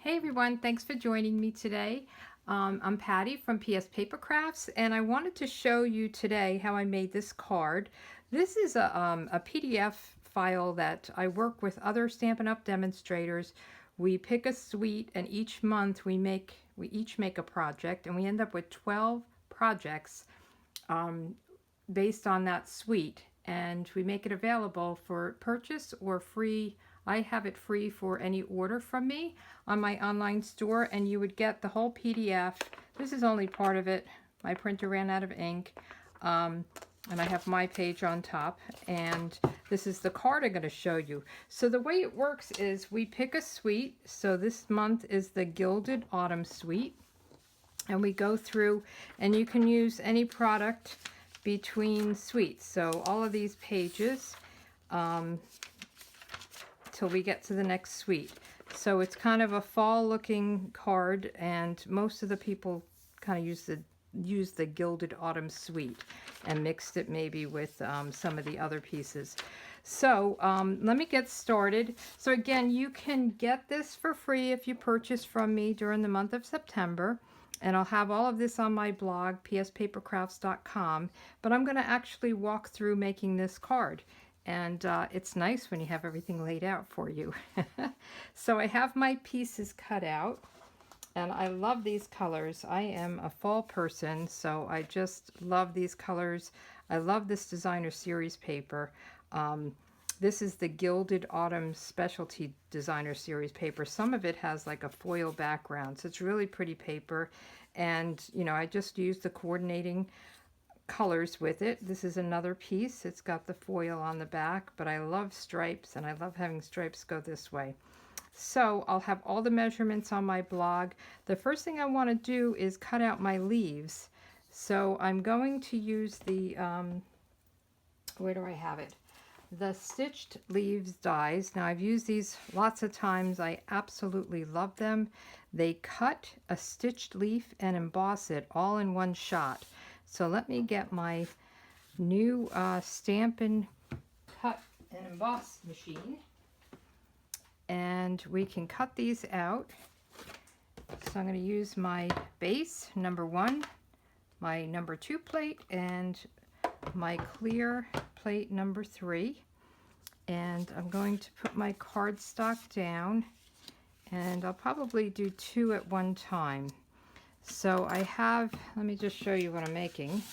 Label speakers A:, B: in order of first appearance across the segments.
A: Hey everyone, thanks for joining me today. I'm Patty from PS Paper Crafts, and I wanted to show you today how I made this card. This is a PDF file that I work with other Stampin' Up! Demonstrators. We pick a suite, and each month we each make a project, and we end up with 12 projects based on that suite, and we make it available for purchase or free. I have it free for any order from me on my online store, and you would get the whole PDF. This is only part of it. My printer ran out of ink, and I have my page on top, and this is the card I'm going to show you. So the way it works is we pick a suite. So this month is the Gilded Autumn Suite, and we go through, and you can use any product between suites. So all of these pages till we get to the next suite. So it's kind of a fall looking card, and most of the people kind of use the Gilded Autumn Suite and mixed it maybe with some of the other pieces. So let me get started. So again, you can get this for free if you purchase from me during the month of September. And I'll have all of this on my blog, pspapercrafts.com. But I'm going to actually walk through making this card. And it's nice when you have everything laid out for you. So I have my pieces cut out. And I love these colors. I am a fall person, so I just love these colors. I love this designer series paper. This is the Gilded Autumn Specialty Designer Series paper. Some of it has like a foil background, so it's really pretty paper. And, you know, I just used the coordinating colors with it. This is another piece. It's got the foil on the back, but I love stripes, and I love having stripes go this way. So I'll have all the measurements on my blog. The first thing I want to do is cut out my leaves. So I'm going to use the, where do I have it? The Stitched Leaves dies. Now I've used these lots of times. I absolutely love them. They cut a stitched leaf and emboss it all in one shot. So let me get my new Stampin' Cut and Emboss machine, and we can cut these out. So I'm going to use my base number 1, my number 2 plate, and my clear plate number 3, and I'm going to put my cardstock down, and I'll probably do 2 at one time. So I have, let me just show you what I'm making.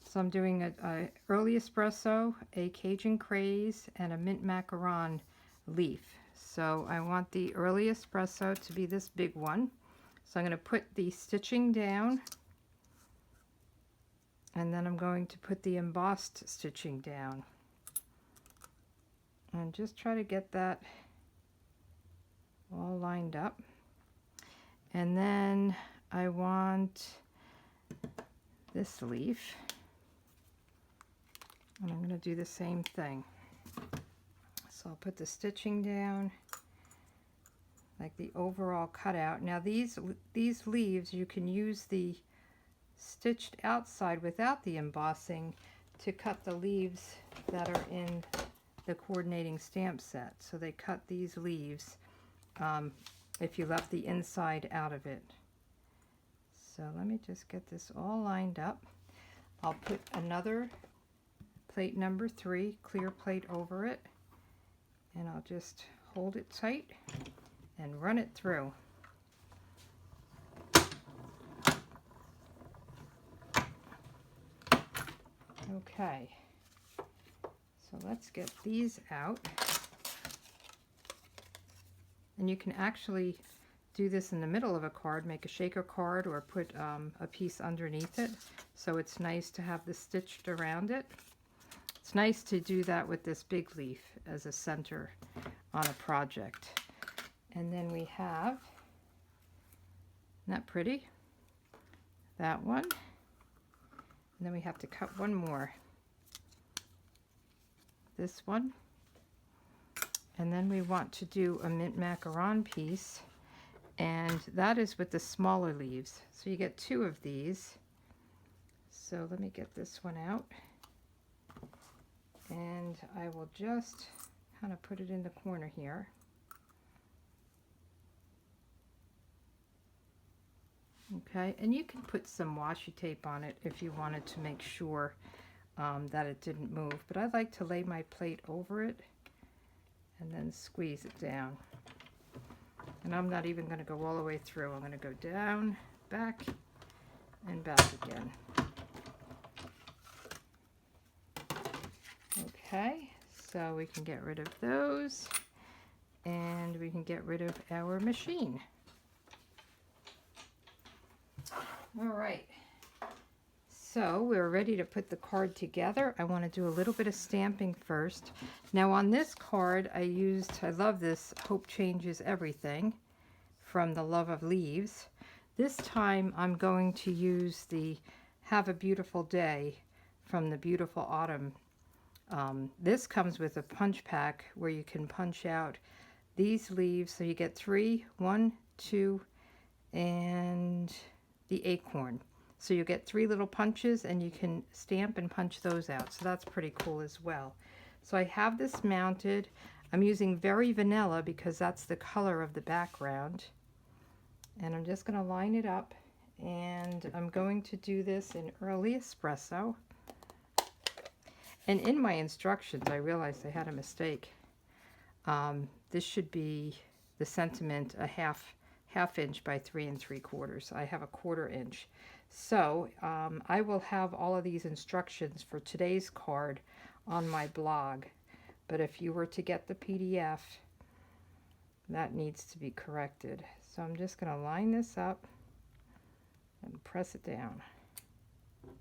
A: So I'm doing a early espresso, a Cajun craze, and a mint macaron leaf. So I want the early espresso to be this big one. So I'm going to put the stitching down, and then I'm going to put the embossed stitching down. And just try to get that all lined up. And then I want this leaf, and I'm going to do the same thing. So I'll put the stitching down, like the overall cutout. Now these leaves, you can use the stitched outside without the embossing to cut the leaves that are in the coordinating stamp set. So they cut these leaves if you left the inside out of it. So let me just get this all lined up. I'll put another plate number 3, clear plate over it, and I'll just hold it tight and run it through. Okay, so let's get these out. And you can actually do this in the middle of a card, make a shaker card, or put a piece underneath it. So it's nice to have this stitched around it. It's nice to do that with this big leaf as a center on a project. And then we have, isn't that pretty? That one. And then we have to cut one more. This one. And then we want to do a mint macaron piece, and that is with the smaller leaves. So you get 2 of these. So let me get this one out. And I will just kind of put it in the corner here. Okay, and you can put some washi tape on it if you wanted to make sure that it didn't move. But I like to lay my plate over it and then squeeze it down. And I'm not even going to go all the way through. I'm going to go down, back, and back again. Okay, so we can get rid of those, and we can get rid of our machine. All right, so we're ready to put the card together. I want to do a little bit of stamping first. Now on this card I love this Hope Changes Everything from the Love of Leaves. This time I'm going to use the Have a Beautiful Day from the Beautiful Autumn. This comes with a punch pack where you can punch out these leaves. So you get 3, 1, 2, and the acorn. So you get 3 little punches and you can stamp and punch those out. So that's pretty cool as well. So I have this mounted. I'm using Very Vanilla because that's the color of the background. And I'm just going to line it up, and I'm going to do this in early espresso. And in my instructions I realized I had a mistake. This should be the sentiment a half inch by 3 3/4. I have a 1/4 inch. So I will have all of these instructions for today's card on my blog. But if you were to get the PDF, that needs to be corrected. So I'm just going to line this up and press it down.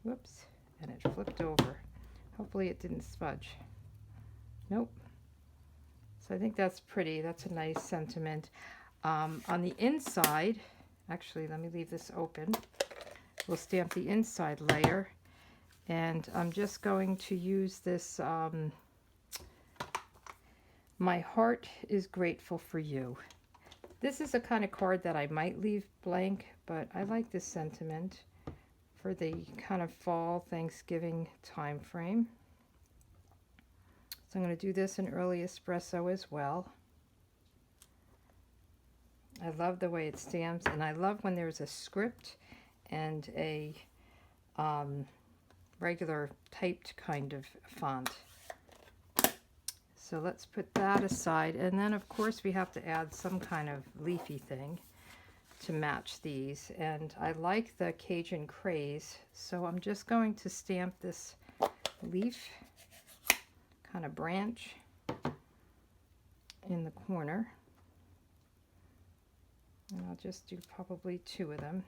A: Whoops, and it flipped over. Hopefully it didn't smudge. Nope. So I think that's pretty. That's a nice sentiment. On the inside, actually, let me leave this open. We'll stamp the inside layer. And I'm just going to use this, My Heart is Grateful for You. This is a kind of card that I might leave blank, but I like this sentiment for the kind of fall Thanksgiving time frame. So I'm going to do this in early espresso as well. I love the way it stamps, and I love when there's a script and a regular typed kind of font. So let's put that aside, and then of course we have to add some kind of leafy thing to match these. And I like the Cajun Craze, so I'm just going to stamp this leaf kind of branch in the corner, and I'll just do probably 2 of them.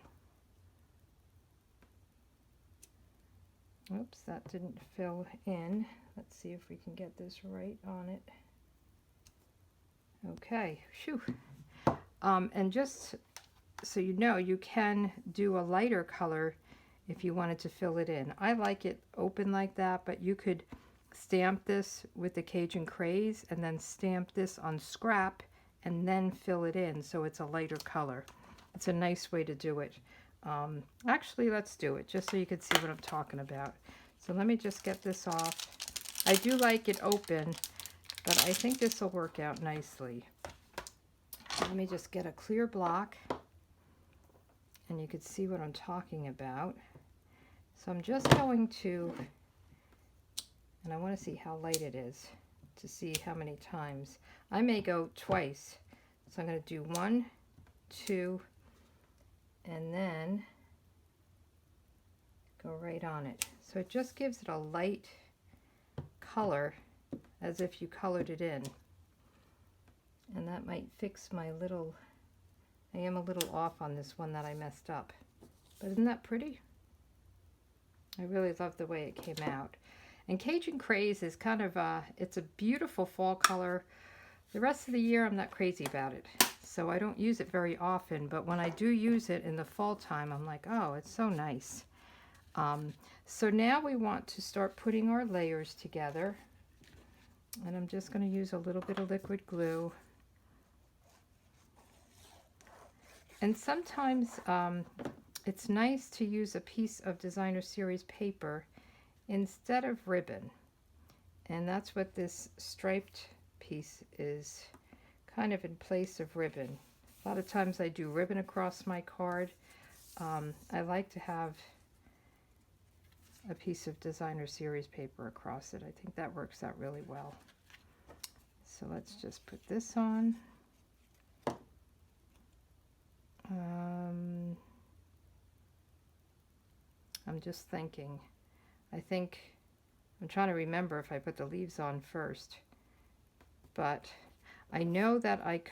A: Oops, that didn't fill in. Let's see if we can get this right on it. Okay, phew. And just so you know, you can do a lighter color if you wanted to fill it in. I like it open like that, but you could stamp this with the Cajun Craze and then stamp this on scrap and then fill it in so it's a lighter color. It's a nice way to do it. Actually, let's do it just so you can see what I'm talking about. So let me just get this off. I do like it open, but I think this will work out nicely. Let me just get a clear block, and you can see what I'm talking about. So I'm just going to, and I want to see how light it is to see how many times. I may go twice. So I'm going to do 1, 2, and then go right on it. So it just gives it a light color as if you colored it in. And that might fix my little, I am a little off on this one that I messed up. But isn't that pretty? I really love the way it came out. And Cajun Craze is kind of it's a beautiful fall color. The rest of the year I'm not crazy about it. So I don't use it very often, but when I do use it in the fall time, I'm like, oh, it's so nice. So now we want to start putting our layers together. And I'm just going to use a little bit of liquid glue. And sometimes it's nice to use a piece of Designer Series paper instead of ribbon. And that's what this striped piece is, kind of in place of ribbon. A lot of times I do ribbon across my card. I like to have a piece of designer series paper across it. I think that works out really well. So let's just put this on. I'm just thinking. I think I'm trying to remember if I put the leaves on first. But I know that I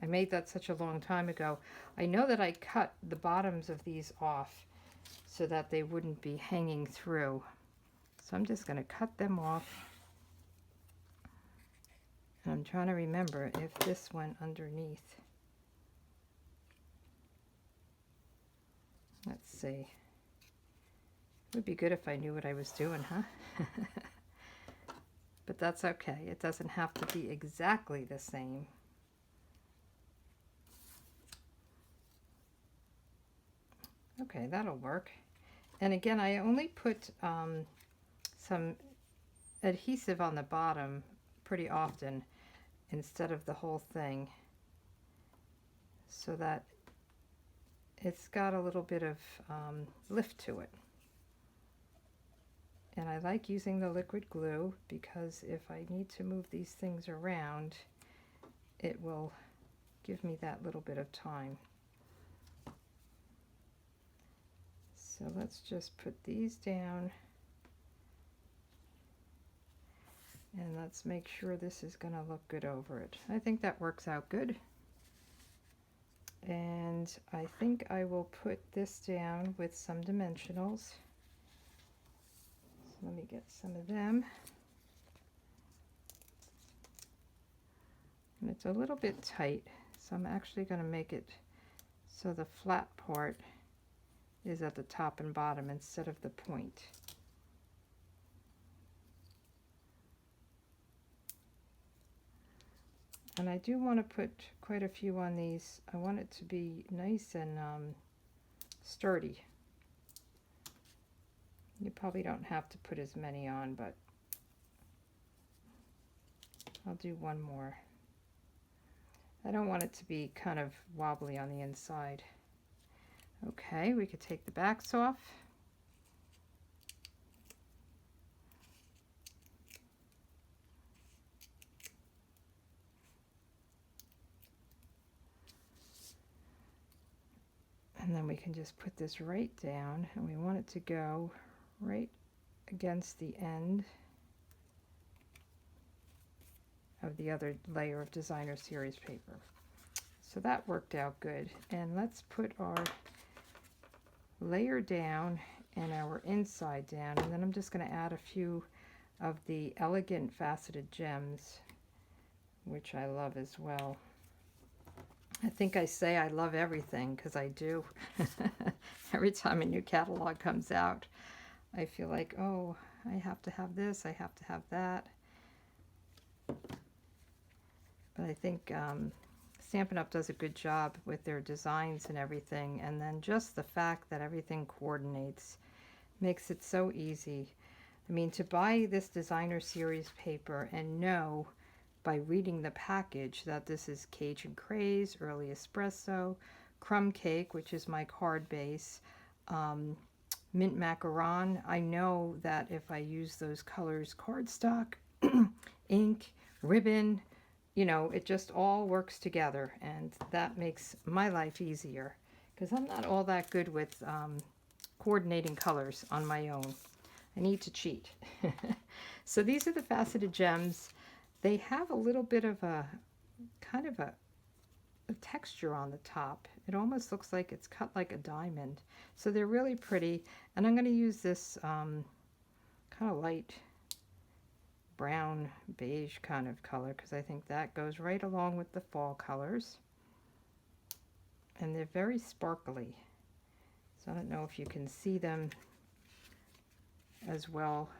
A: made that such a long time ago. I know that I cut the bottoms of these off so that they wouldn't be hanging through. So I'm just going to cut them off. And I'm trying to remember if this went underneath. Let's see. It would be good if I knew what I was doing, huh? But that's okay. It doesn't have to be exactly the same. Okay, that'll work. And again, I only put some adhesive on the bottom pretty often instead of the whole thing, so that it's got a little bit of lift to it. And I like using the liquid glue because if I need to move these things around, it will give me that little bit of time. So let's just put these down. And let's make sure this is going to look good over it. I think that works out good. And I think I will put this down with some dimensionals. So let me get some of them. And it's a little bit tight, so I'm actually going to make it so the flat part is at the top and bottom instead of the point. And I do want to put quite a few on these. I want it to be nice and sturdy. You probably don't have to put as many on, but I'll do one more. I don't want it to be kind of wobbly on the inside. Okay, we could take the backs off. And then we can just put this right down, and we want it to go right against the end of the other layer of designer series paper. So that worked out good. And let's put our layer down and our inside down, and then I'm just going to add a few of the elegant faceted gems, which I love as well. I think I say I love everything because I do. Every time a new catalog comes out, I feel like, oh, I have to have this, I have to have that. But I think Stampin' Up! Does a good job with their designs and everything, and then just the fact that everything coordinates makes it so easy. I mean, to buy this designer series paper and know by reading the package that this is Cajun Craze, Early Espresso, Crumb Cake, which is my card base, Mint Macaron. I know that if I use those colors, cardstock, ink, ribbon, you know, it just all works together, and that makes my life easier because I'm not all that good with coordinating colors on my own. I need to cheat. So these are the faceted gems. They have a little bit of a kind of a texture on the top. It almost looks like it's cut like a diamond. So they're really pretty. And I'm going to use this kind of light brown beige kind of color because I think that goes right along with the fall colors. And they're very sparkly. So I don't know if you can see them as well,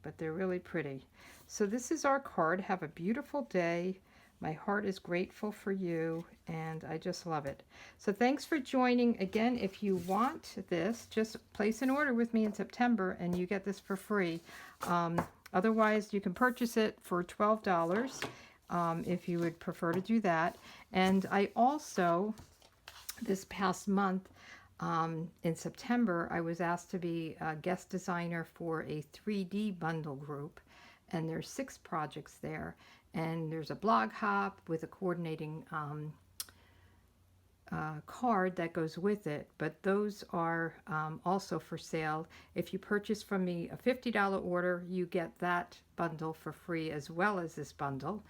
A: but they're really pretty. So this is our card. Have a beautiful day. My heart is grateful for you, and I just love it. So thanks for joining. Again, if you want this, just place an order with me in September, and you get this for free. Otherwise, you can purchase it for $12 if you would prefer to do that. And I also, this past month, in September, I was asked to be a guest designer for a 3D bundle group, and there's 6 projects there, and there's a blog hop with a coordinating card that goes with it, but those are also for sale. If you purchase from me a $50 order, you get that bundle for free as well as this bundle.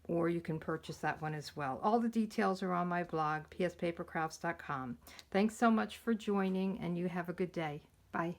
A: Or you can purchase that one as well. All the details are on my blog, pspapercrafts.com. Thanks so much for joining, and you have a good day. Bye.